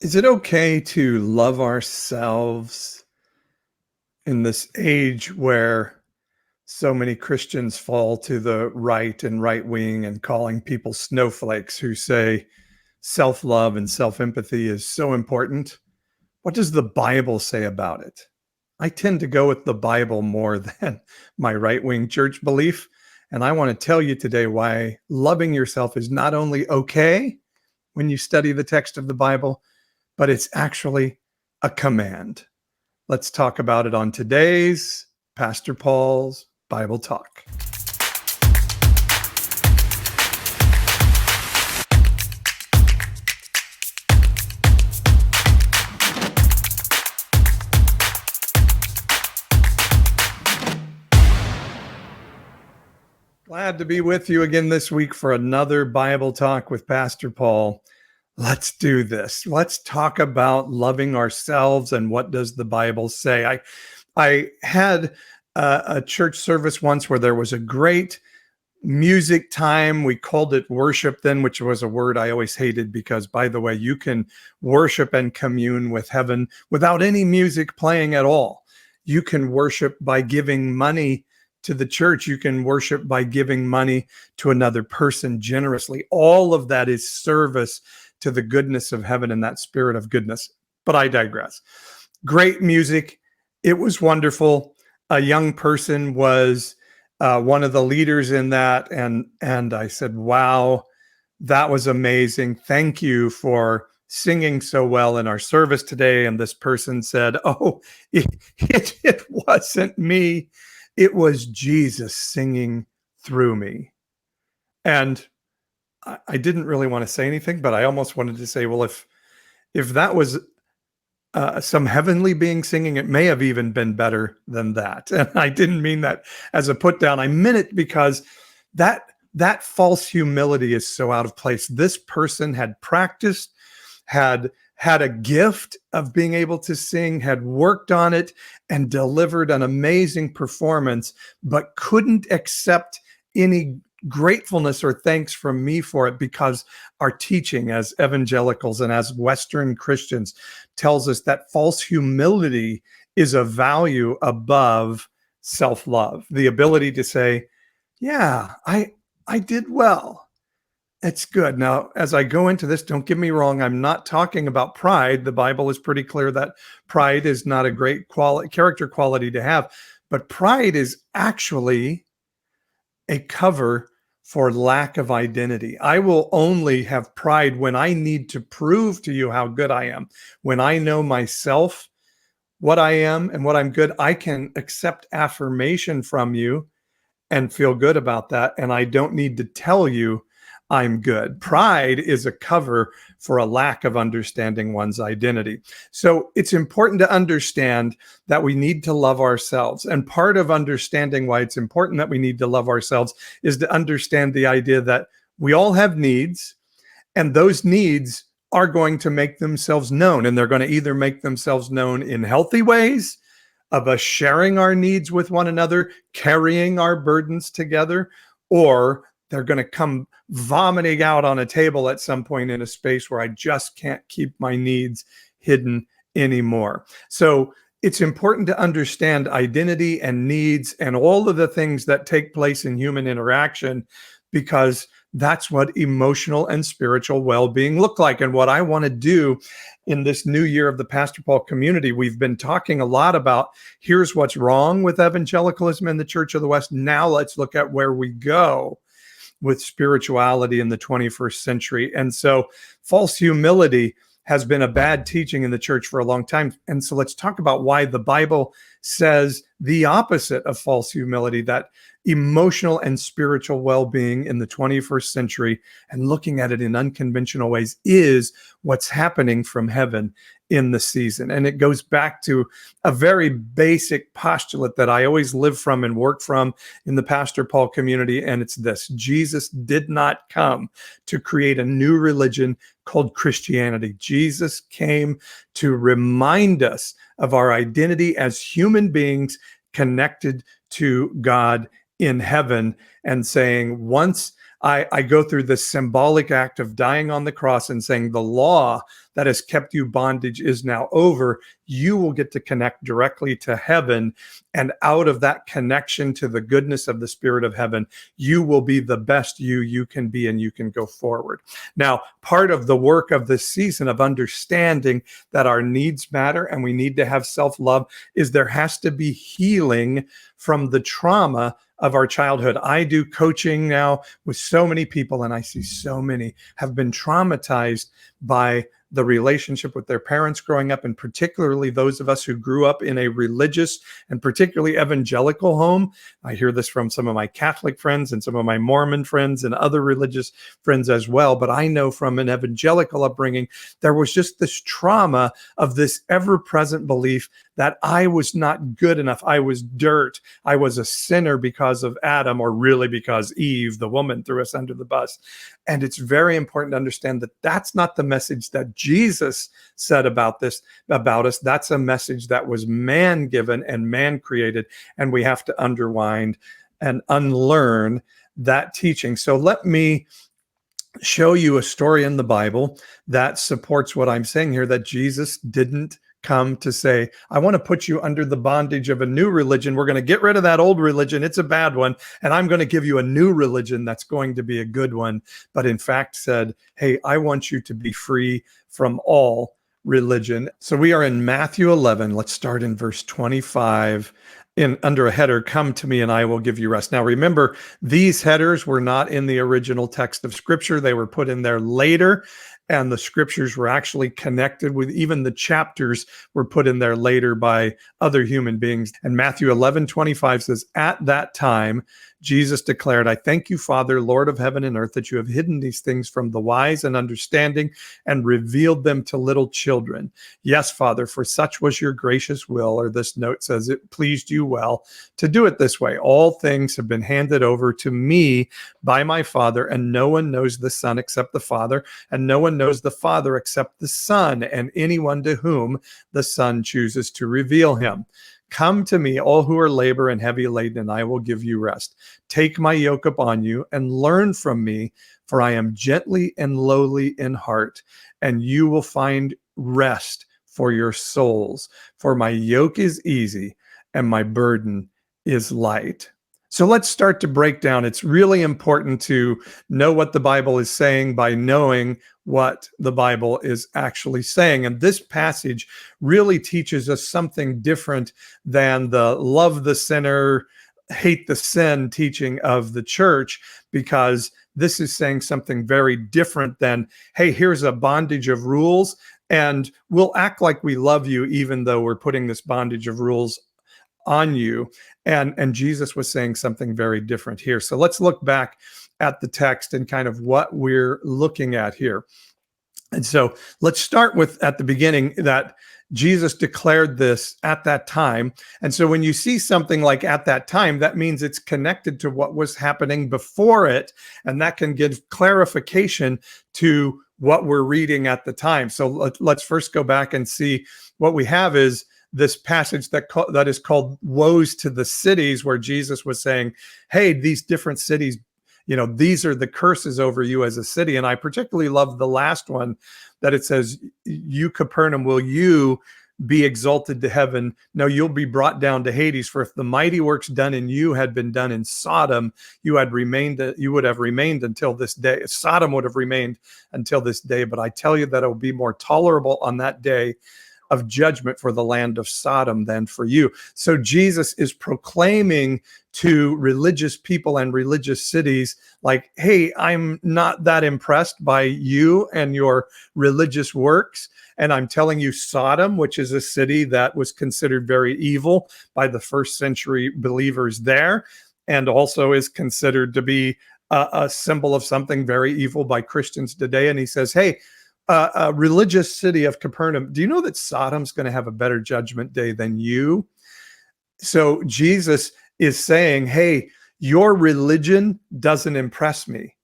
Is it okay to love ourselves in this age where so many Christians fall to the right and right wing and calling people snowflakes who say self love and self empathy is so important? What does the Bible say about it? I tend to go with the Bible more than my right wing church belief. And I want to tell you today why loving yourself is not only okay when you study the text of the Bible, but it's actually a command. Let's talk about it on today's Pastor Paul's Bible Talk. Glad to be with you again this week for another Bible Talk with Pastor Paul. Let's do this. Let's talk about loving ourselves and what does the Bible say. I had a church service once where there was a great music time. We called it worship then, which was a word I always hated because, by the way, you can worship and commune with heaven without any music playing at all. You can worship by giving money to the church. You can worship by giving money to another person generously. All of that is service to the goodness of heaven and that spirit of goodness. But I digress. Great music. It was wonderful. A young person was one of the leaders in that. And I said, wow, that was amazing. Thank you for singing so well in our service today. And this person said, oh, it wasn't me. It was Jesus singing through me. And I didn't really want to say anything, but I almost wanted to say, well, if that was some heavenly being singing, it may have even been better than that. And I didn't mean that as a put down. I meant it because that false humility is so out of place. This person had practiced, had a gift of being able to sing, had worked on it, and delivered an amazing performance, but couldn't accept any gratefulness or thanks from me for it because our teaching as evangelicals and as Western Christians tells us that false humility is a value above self-love. The ability to say, yeah, I did well. It's good. Now, as I go into this, don't get me wrong. I'm not talking about pride. The Bible is pretty clear that pride is not a great character quality to have, but pride is actually a cover for lack of identity. I will only have pride when I need to prove to you how good I am. When I know myself, what I am and what I'm good, I can accept affirmation from you and feel good about that. And I don't need to tell you I'm good. Pride is a cover for a lack of understanding one's identity. So it's important to understand that we need to love ourselves. And part of understanding why it's important that we need to love ourselves is to understand the idea that we all have needs, and those needs are going to make themselves known. And they're going to either make themselves known in healthy ways of us sharing our needs with one another, carrying our burdens together, or they're going to come vomiting out on a table at some point in a space where I just can't keep my needs hidden anymore. So it's important to understand identity and needs and all of the things that take place in human interaction, because that's what emotional and spiritual well-being look like. And what I want to do in this new year of the Pastor Paul community, we've been talking a lot about here's what's wrong with evangelicalism in the Church of the West. Now let's look at where we go with spirituality in the 21st century. And so false humility has been a bad teaching in the church for a long time. And so let's talk about why the Bible says the opposite of false humility, that emotional and spiritual well-being in the 21st century and looking at it in unconventional ways is what's happening from heaven in the season. And it goes back to a very basic postulate that I always live from and work from in the Pastor Paul community. And it's this: Jesus did not come to create a new religion called Christianity. Jesus came to remind us of our identity as human beings connected to God in heaven, and saying, once I go through this symbolic act of dying on the cross and saying the law that has kept you bondage is now over. You will get to connect directly to heaven. And out of that connection to the goodness of the Spirit of heaven, you will be the best you can be, and you can go forward. Now, part of the work of this season of understanding that our needs matter and we need to have self-love is there has to be healing from the trauma of our childhood. I do coaching now with so many people, and I see so many have been traumatized by the relationship with their parents growing up, and particularly those of us who grew up in a religious and particularly evangelical home. I hear this from some of my Catholic friends and some of my Mormon friends and other religious friends as well. But I know from an evangelical upbringing, there was just this trauma of this ever-present belief that I was not good enough. I was dirt. I was a sinner because of Adam, or really because Eve, the woman, threw us under the bus. And it's very important to understand that that's not the message that Jesus said about us. That's a message that was man given and man created. And we have to unwind and unlearn that teaching. So let me show you a story in the Bible that supports what I'm saying here, that Jesus didn't come to say, I want to put you under the bondage of a new religion. We're going to get rid of that old religion. It's a bad one. And I'm going to give you a new religion that's going to be a good one. But in fact said, hey, I want you to be free from all religion. So we are in Matthew 11. Let's start in verse 25. Under a header, come to me and I will give you rest. Now remember, these headers were not in the original text of Scripture. They were put in there later. And the scriptures were actually connected with, even the chapters were put in there later by other human beings. And Matthew 11:25 says, at that time, Jesus declared, I thank you, Father, Lord of heaven and earth, that you have hidden these things from the wise and understanding and revealed them to little children. Yes, Father, for such was your gracious will, or this note says it pleased you well to do it this way. All things have been handed over to me by my Father, and no one knows the Son except the Father, and no one knows the Father except the Son, and anyone to whom the Son chooses to reveal him. Come to me, all who are labor and heavy laden, and I will give you rest. Take my yoke upon you and learn from me, for I am gently and lowly in heart, and you will find rest for your souls. For my yoke is easy and my burden is light. So let's start to break down. It's really important to know what the Bible is saying by knowing what the Bible is actually saying. And this passage really teaches us something different than the love the sinner, hate the sin teaching of the church, because this is saying something very different than, hey, here's a bondage of rules, and we'll act like we love you even though we're putting this bondage of rules on you. And Jesus was saying something very different here. So let's look back at the text and kind of what we're looking at here. And so let's start with at the beginning that Jesus declared this at that time. And so when you see something like at that time, that means it's connected to what was happening before it. And that can give clarification to what we're reading at the time. So let's first go back and see what we have is this passage that is called Woes to the cities, where Jesus was saying, hey, these different cities, these are the curses over you as a city. And I particularly love the last one that it says, you Capernaum, will you be exalted to heaven? No, you'll be brought down to Hades. For if the mighty works done in you had been done in Sodom, you would have remained until this day. Sodom would have remained until this day. But I tell you that it will be more tolerable on that day of judgment for the land of Sodom than for you. So Jesus is proclaiming to religious people and religious cities like, hey, I'm not that impressed by you and your religious works. And I'm telling you, Sodom, which is a city that was considered very evil by the first century believers there, and also is considered to be a symbol of something very evil by Christians today. And he says, hey, a religious city of Capernaum, do you know that Sodom's going to have a better judgment day than you? So Jesus is saying, hey, your religion doesn't impress me.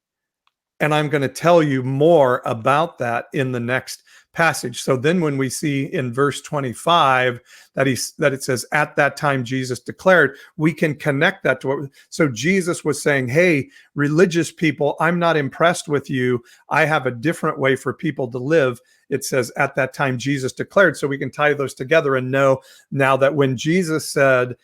And I'm going to tell you more about that in the next passage. So then when we see in verse 25 that it says, at that time Jesus declared, we can connect that to what, so Jesus was saying, hey, religious people, I'm not impressed with you. I have a different way for people to live. It says, at that time Jesus declared. So we can tie those together and know now that when Jesus said,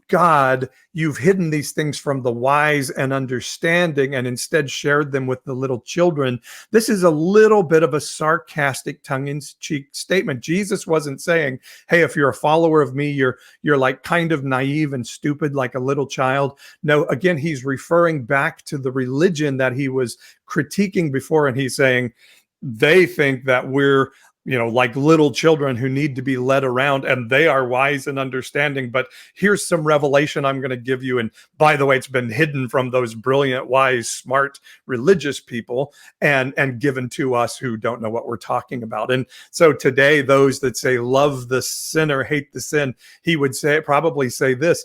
God, you've hidden these things from the wise and understanding and instead shared them with the little children. This is a little bit of a sarcastic tongue-in-cheek statement. Jesus wasn't saying, hey, if you're a follower of me, you're like kind of naive and stupid like a little child. No, again, he's referring back to the religion that he was critiquing before, and he's saying, they think that we're like little children who need to be led around, and they are wise and understanding. But here's some revelation I'm going to give you. And by the way, it's been hidden from those brilliant, wise, smart, religious people and given to us who don't know what we're talking about. And so today, those that say, love the sinner, hate the sin, he would probably say this,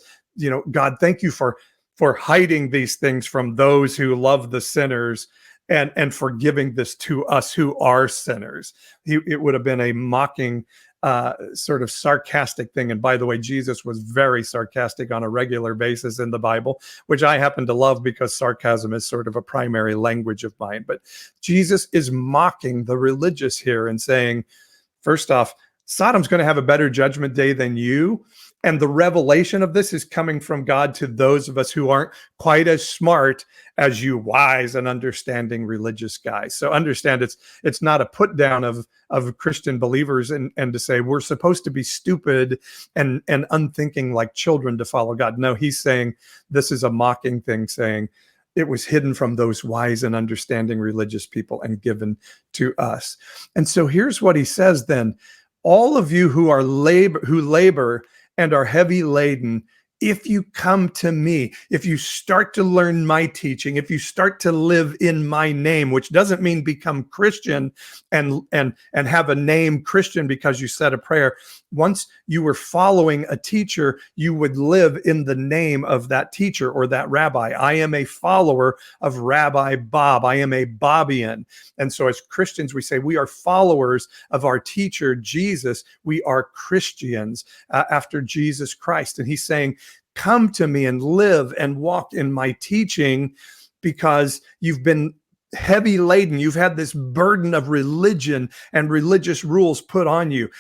God, thank you for hiding these things from those who love the sinners and for giving this to us who are sinners. It would have been a mocking, sort of sarcastic thing. And by the way, Jesus was very sarcastic on a regular basis in the Bible, which I happen to love because sarcasm is sort of a primary language of mine. But Jesus is mocking the religious here and saying, first off, Sodom's going to have a better judgment day than you. And the revelation of this is coming from God to those of us who aren't quite as smart as you wise and understanding religious guys. So understand it's not a put down of Christian believers and to say we're supposed to be stupid and unthinking like children to follow God. No, he's saying this is a mocking thing, saying it was hidden from those wise and understanding religious people and given to us. And so here's what he says then. All of you who labor and are heavy laden, if you come to me, if you start to learn my teaching, if you start to live in my name, which doesn't mean become Christian and have a name Christian because you said a prayer. Once you were following a teacher, you would live in the name of that teacher or that rabbi. I am a follower of Rabbi Bob. I am a Bobian. And so as Christians, we say we are followers of our teacher, Jesus. We are Christians after Jesus Christ. And he's saying, come to me and live and walk in my teaching because you've been heavy laden. You've had this burden of religion and religious rules put on you.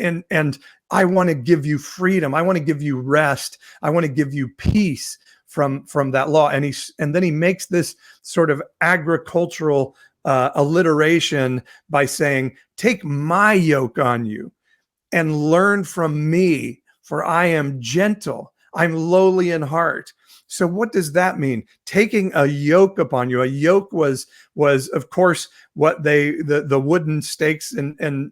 And I want to give you freedom. I want to give you rest. I want to give you peace from that law. And then he makes this sort of agricultural alliteration by saying, take my yoke on you and learn from me, for I am gentle. I'm lowly in heart. So what does that mean? Taking a yoke upon you. A yoke was of course what the wooden stakes and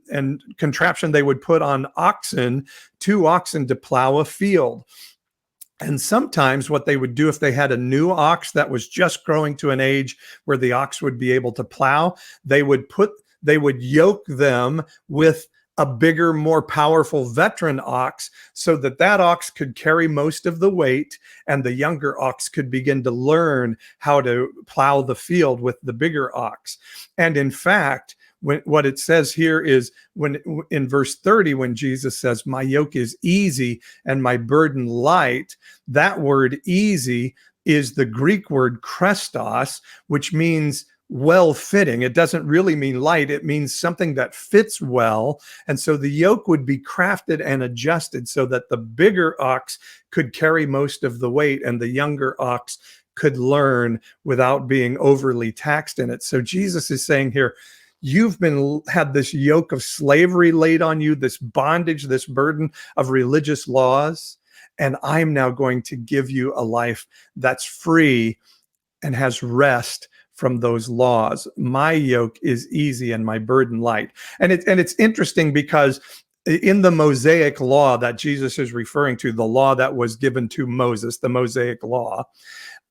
contraption they would put on oxen, 2 oxen to plow a field. And sometimes what they would do if they had a new ox that was just growing to an age where the ox would be able to plow, they would yoke them with a bigger, more powerful veteran ox so that ox could carry most of the weight and the younger ox could begin to learn how to plow the field with the bigger ox. And in fact, what it says here is when in verse 30, when Jesus says, my yoke is easy and my burden light, that word easy is the Greek word krestos, which means well-fitting. It doesn't really mean light. It means something that fits well. And so the yoke would be crafted and adjusted so that the bigger ox could carry most of the weight and the younger ox could learn without being overly taxed in it. So Jesus is saying here, you've had this yoke of slavery laid on you, this bondage, this burden of religious laws, and I'm now going to give you a life that's free and has rest from those laws. My yoke is easy and my burden light. And it's interesting because in the Mosaic law that Jesus is referring to, the law that was given to Moses, the Mosaic law,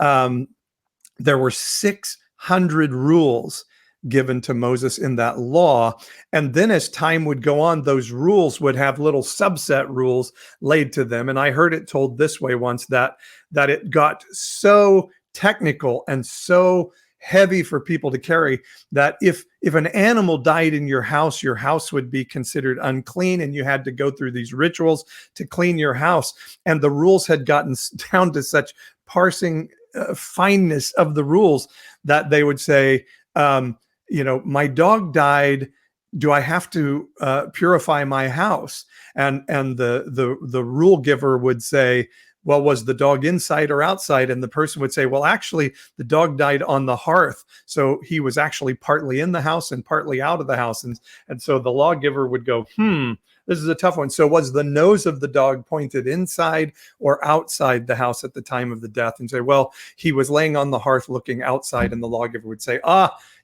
there were 600 rules given to Moses in that law. And then as time would go on, those rules would have little subset rules laid to them. And I heard it told this way once, that it got so technical and so heavy for people to carry, that if an animal died in your house would be considered unclean, and you had to go through these rituals to clean your house. And the rules had gotten down to such parsing fineness of the rules that they would say, my dog died. Do I have to purify my house? And the rule giver would say, well, was the dog inside or outside? And the person would say, well, actually, the dog died on the hearth. So he was actually partly in the house and partly out of the house. And so the lawgiver would go, this is a tough one. So was the nose of the dog pointed inside or outside the house at the time of the death? And say, well, he was laying on the hearth looking outside. And the lawgiver would say,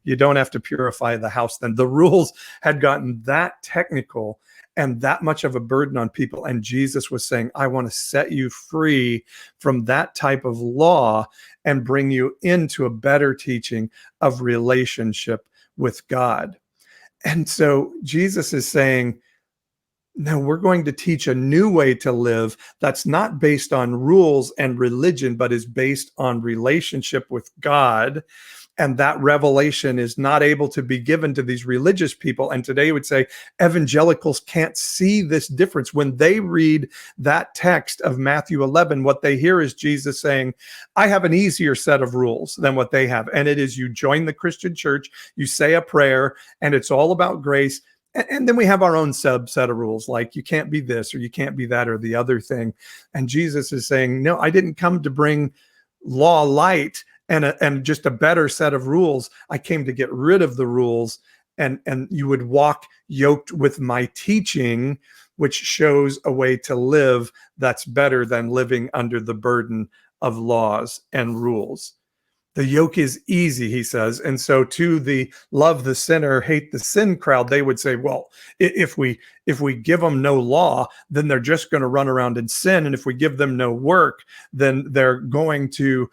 you don't have to purify the house then. The rules had gotten that technical and that much of a burden on people. And Jesus was saying, I want to set you free from that type of law and bring you into a better teaching of relationship with God. And so Jesus is saying, no, we're going to teach a new way to live that's not based on rules and religion, but is based on relationship with God. And that revelation is not able to be given to these religious people. And today would say evangelicals can't see this difference. When they read that text of Matthew 11, what they hear is Jesus saying, I have an easier set of rules than what they have. And it is, you join the Christian church, you say a prayer, and it's all about grace. And then we have our own subset of rules, like you can't be this or you can't be that or the other thing. And Jesus is saying, no, I didn't come to bring law light and just a better set of rules. I came to get rid of the rules, and you would walk yoked with my teaching, which shows a way to live that's better than living under the burden of laws and rules. The yoke is easy, he says. And so to the love the sinner, hate the sin crowd, they would say, well, if we give them no law, then they're just going to run around and sin. And if we give them no work, then they're going to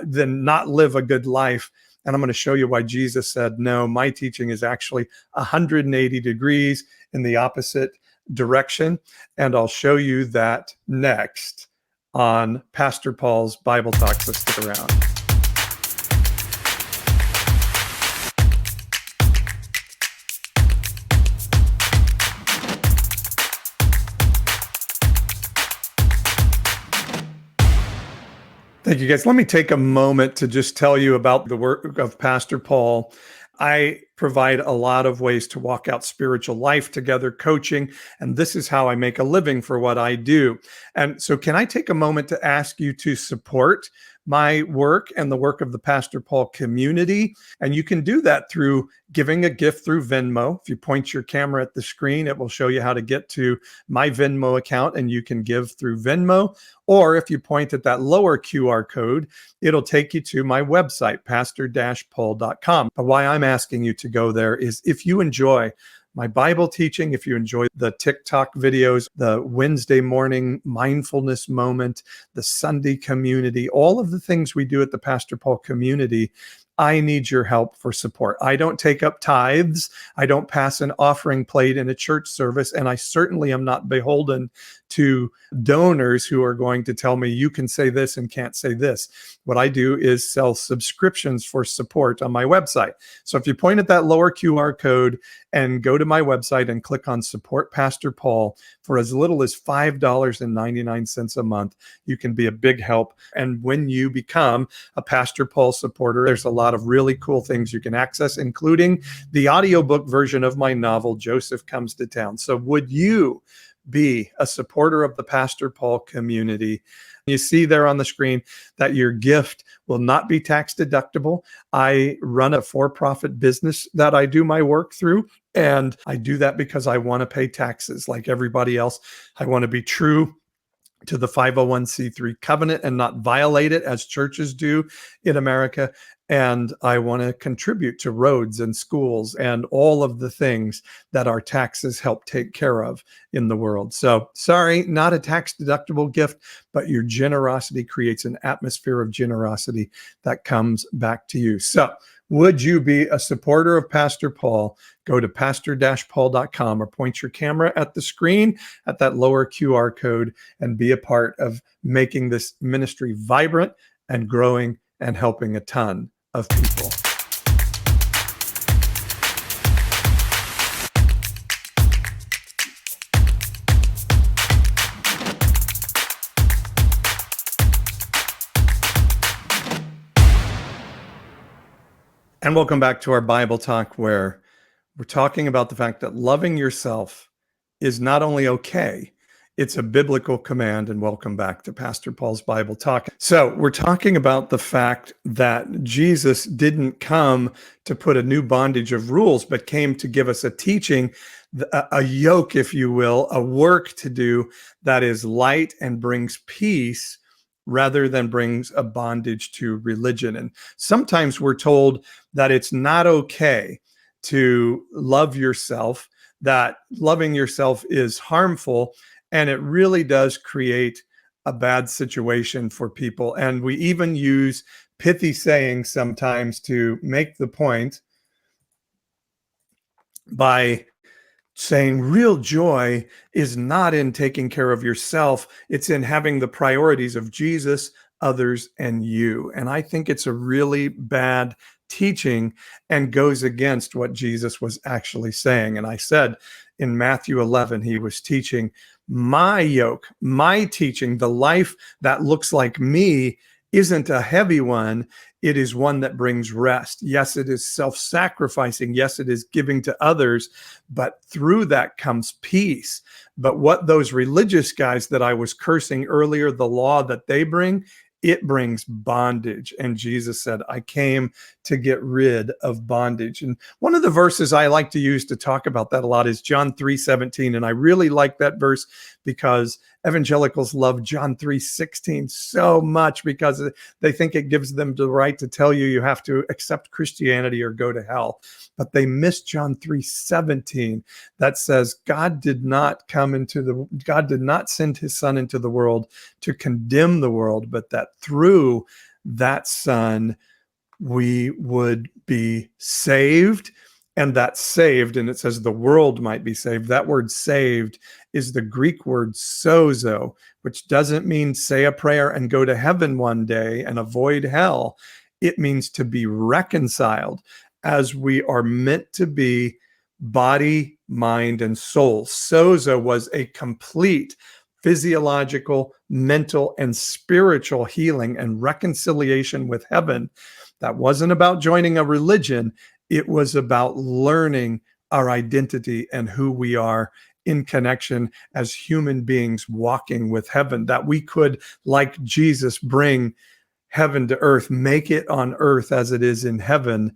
then not live a good life. And I'm going to show you why Jesus said, no, my teaching is actually 180 degrees in the opposite direction. And I'll show you that next on Pastor Paul's Bible Talk. So stick around. Thank you, guys. Let me take a moment to just tell you about the work of Pastor Paul. I provide a lot of ways to walk out spiritual life together, coaching, and this is how I make a living for what I do. And so can I take a moment to ask you to support my work and the work of the Pastor Paul community? And you can do that through giving a gift through Venmo. If you point your camera at the screen, it will show you how to get to my Venmo account, and you can give through Venmo. Or if you point at that lower QR code, it'll take you to my website, pastor-paul.com. But why I'm asking you to go there is if you enjoy my Bible teaching, if you enjoy the TikTok videos, the Wednesday morning mindfulness moment, the Sunday community, all of the things we do at the Pastor Paul community, I need your help for support. I don't take up tithes. I don't pass an offering plate in a church service. And I certainly am not beholden to donors who are going to tell me you can say this and can't say this. What I do is sell subscriptions for support on my website. So if you point at that lower QR code and go to my website and click on Support Pastor Paul, for as little as $5.99 a month, you can be a big help. And when you become a Pastor Paul supporter, there's a lot of really cool things you can access, including the audiobook version of my novel, Joseph Comes to Town. So would you be a supporter of the Pastor Paul community? You see there on the screen that your gift will not be tax deductible. I run a for-profit business that I do my work through, and I do that because I want to pay taxes like everybody else. I want to be true to the 501c3 covenant and not violate it as churches do in America. And I want to contribute to roads and schools and all of the things that our taxes help take care of in the world. So sorry, not a tax deductible gift, but your generosity creates an atmosphere of generosity that comes back to you. So would you be a supporter of Pastor Paul? Go to pastor-paul.com or point your camera at the screen at that lower QR code and be a part of making this ministry vibrant and growing and helping a ton of people. And welcome back to our Bible talk, where we're talking about the fact that loving yourself is not only okay, it's a biblical command. And welcome back to Pastor Paul's Bible talk. So we're talking about the fact that Jesus didn't come to put a new bondage of rules, but came to give us a teaching, a yoke, if you will, a work to do that is light and brings peace rather than brings a bondage to religion. And sometimes we're told that it's not okay to love yourself, that loving yourself is harmful, and it really does create a bad situation for people. And we even use pithy sayings sometimes to make the point by saying real joy is not in taking care of yourself. It's in having the priorities of Jesus, others, and you. And I think it's a really bad teaching and goes against what Jesus was actually saying. And I said in Matthew 11, he was teaching my yoke, my teaching, the life that looks like me isn't a heavy one. It is one that brings rest. Yes, it is self-sacrificing. Yes, it is giving to others, but through that comes peace. But what those religious guys that I was cursing earlier, the law that they bring, it brings bondage. And Jesus said, I came to get rid of bondage. And one of the verses I like to use to talk about that a lot is John 3:17. And I really like that verse because evangelicals love John 3:16 so much because they think it gives them the right to tell you have to accept Christianity or go to hell. But they miss John 3:17 that says God did not send his son into the world to condemn the world, but that through that son we would be saved. And that saved, and it says the world might be saved. That word saved is the Greek word sozo, which doesn't mean say a prayer and go to heaven one day and avoid hell. It means to be reconciled as we are meant to be, body, mind, and soul. Sozo was a complete physiological, mental, and spiritual healing and reconciliation with heaven. That wasn't about joining a religion. It was about learning our identity and who we are in connection as human beings walking with heaven, that we could, like Jesus, bring heaven to earth, make it on earth as it is in heaven,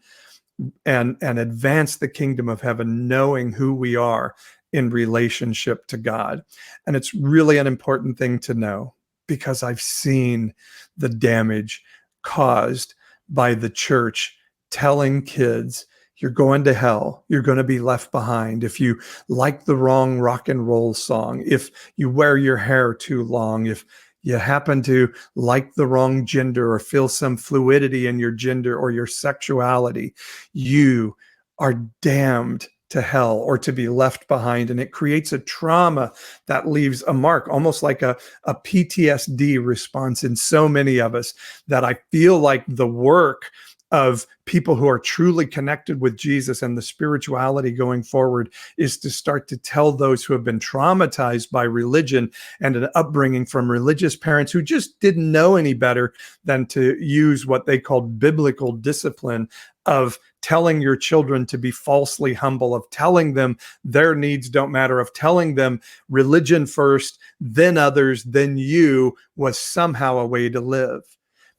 and advance the kingdom of heaven, knowing who we are in relationship to God. And it's really an important thing to know because I've seen the damage caused by the church telling kids, you're going to hell, you're going to be left behind if you like the wrong rock and roll song, if you wear your hair too long, if you happen to like the wrong gender or feel some fluidity in your gender or your sexuality, you are damned to hell or to be left behind. And it creates a trauma that leaves a mark, almost like a PTSD response in so many of us, that I feel like the work of people who are truly connected with Jesus and the spirituality going forward is to start to tell those who have been traumatized by religion and an upbringing from religious parents who just didn't know any better than to use what they called biblical discipline of telling your children to be falsely humble, of telling them their needs don't matter, of telling them religion first, then others, then you was somehow a way to live.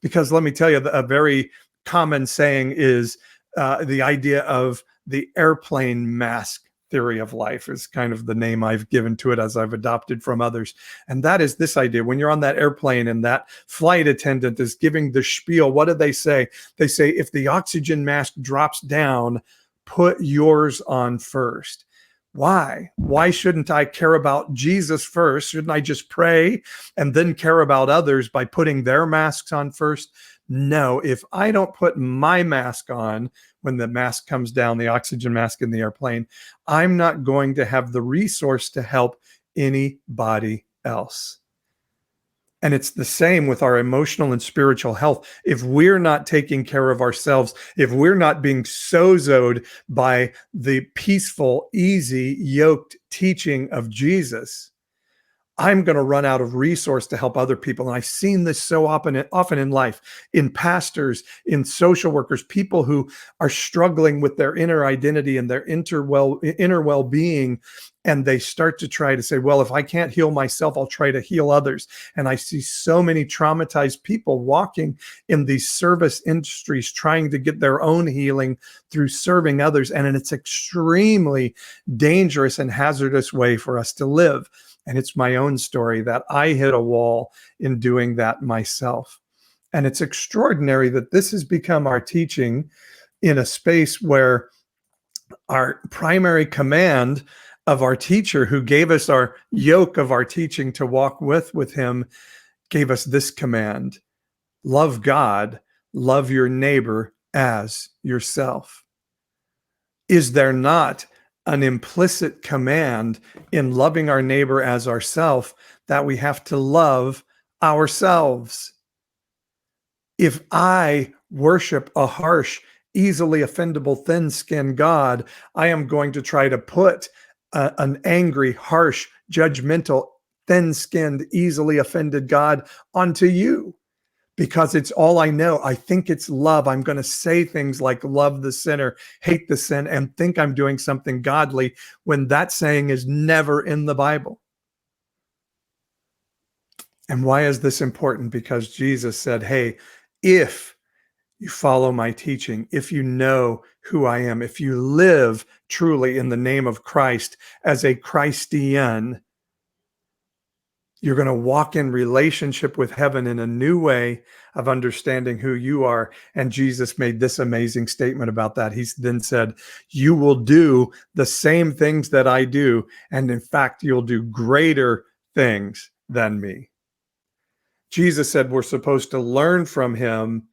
Because let me tell you, a very common saying is the idea of the airplane mask theory of life is kind of the name I've given to it as I've adopted from others. And that is this idea. When you're on that airplane and that flight attendant is giving the spiel, what do they say? They say, if the oxygen mask drops down, put yours on first. Why? Why shouldn't I care about Jesus first? Shouldn't I just pray and then care about others by putting their masks on first? No, if I don't put my mask on when the mask comes down, the oxygen mask in the airplane, I'm not going to have the resource to help anybody else. And it's the same with our emotional and spiritual health. If we're not taking care of ourselves, if we're not being sozoed by the peaceful, easy, yoked teaching of Jesus, I'm going to run out of resource to help other people. And I've seen this so often in life, in pastors, in social workers, people who are struggling with their inner identity and their inner well-being. And they start to try to say, well, if I can't heal myself, I'll try to heal others. And I see so many traumatized people walking in these service industries, trying to get their own healing through serving others. And it's extremely dangerous and hazardous way for us to live. And it's my own story that I hit a wall in doing that myself. And it's extraordinary that this has become our teaching in a space where our primary command of our teacher, who gave us our yoke of our teaching to walk with him, gave us this command: love God, love your neighbor as yourself. Is there not an implicit command in loving our neighbor as ourself that we have to love ourselves? If I worship a harsh, easily offendable, thin-skinned God, I am going to try to put an angry, harsh, judgmental, thin-skinned, easily offended God onto you, because it's all I know. I think it's love. I'm going to say things like love the sinner, hate the sin, and think I'm doing something godly when that saying is never in the Bible. And why is this important? Because Jesus said, hey, if you follow my teaching, if you know who I am, if you live truly in the name of Christ as a Christian, you're going to walk in relationship with heaven in a new way of understanding who you are. And Jesus made this amazing statement about that. He then said, you will do the same things that I do. And in fact, you'll do greater things than me. Jesus said we're supposed to learn from him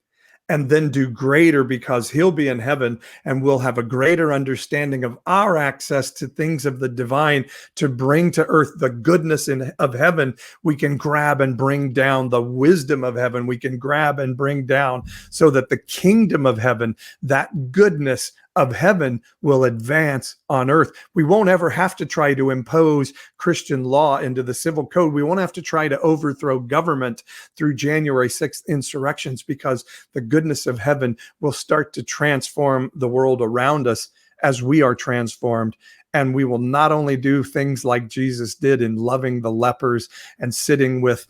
and then do greater, because he'll be in heaven and we'll have a greater understanding of our access to things of the divine to bring to earth the goodness of heaven. We can grab and bring down the wisdom of heaven. We can grab and bring down so that the kingdom of heaven, that goodness of heaven, will advance on earth. We won't ever have to try to impose Christian law into the civil code. We won't have to try to overthrow government through January 6th insurrections, because the goodness of heaven will start to transform the world around us as we are transformed. And we will not only do things like Jesus did in loving the lepers and sitting with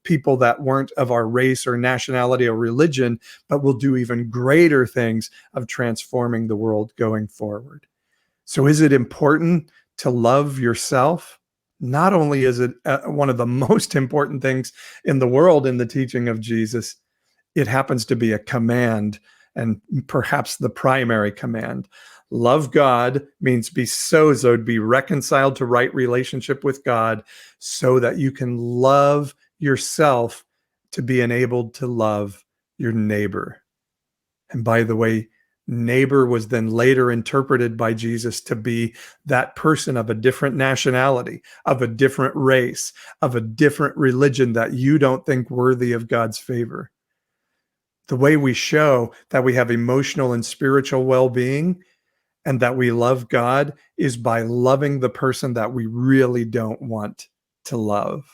people that weren't of our race or nationality or religion, but we'll do even greater things of transforming the world going forward. So is it important to love yourself? Not only is it one of the most important things in the world in the teaching of Jesus, it happens to be a command, and perhaps the primary command. Love God means be sozoed, be reconciled to right relationship with God, so that you can love yourself to be enabled to love your neighbor. And by the way, neighbor was then later interpreted by Jesus to be that person of a different nationality, of a different race, of a different religion that you don't think worthy of God's favor. The way we show that we have emotional and spiritual well-being and that we love God is by loving the person that we really don't want to love.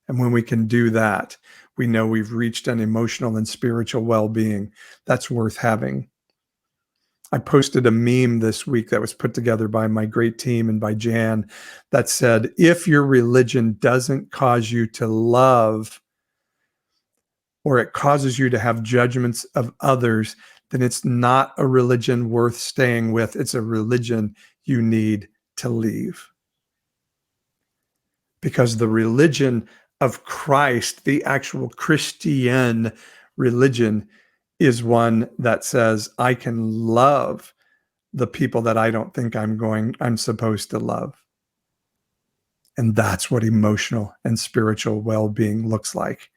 And when we can do that, we know we've reached an emotional and spiritual well-being that's worth having. I posted a meme this week that was put together by my great team and by Jan that said, if your religion doesn't cause you to love, or it causes you to have judgments of others, then it's not a religion worth staying with. It's a religion you need to leave. Because the religion of Christ, the actual Christian religion, is one that says, I can love the people that I don't think I'm supposed to love. And that's what emotional and spiritual well-being looks like.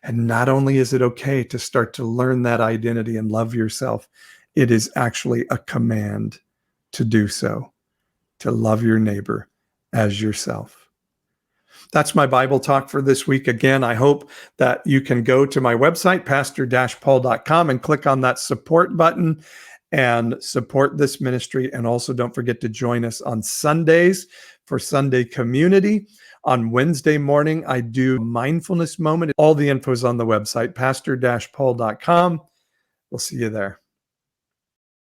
And not only is it okay to start to learn that identity and love yourself, it is actually a command to do so, to love your neighbor as yourself. That's my Bible talk for this week. Again, I hope that you can go to my website, pastor-paul.com, and click on that support button and support this ministry. And also don't forget to join us on Sundays for Sunday community. On Wednesday morning, I do mindfulness moment. All the info is on the website, pastor-paul.com. We'll see you there.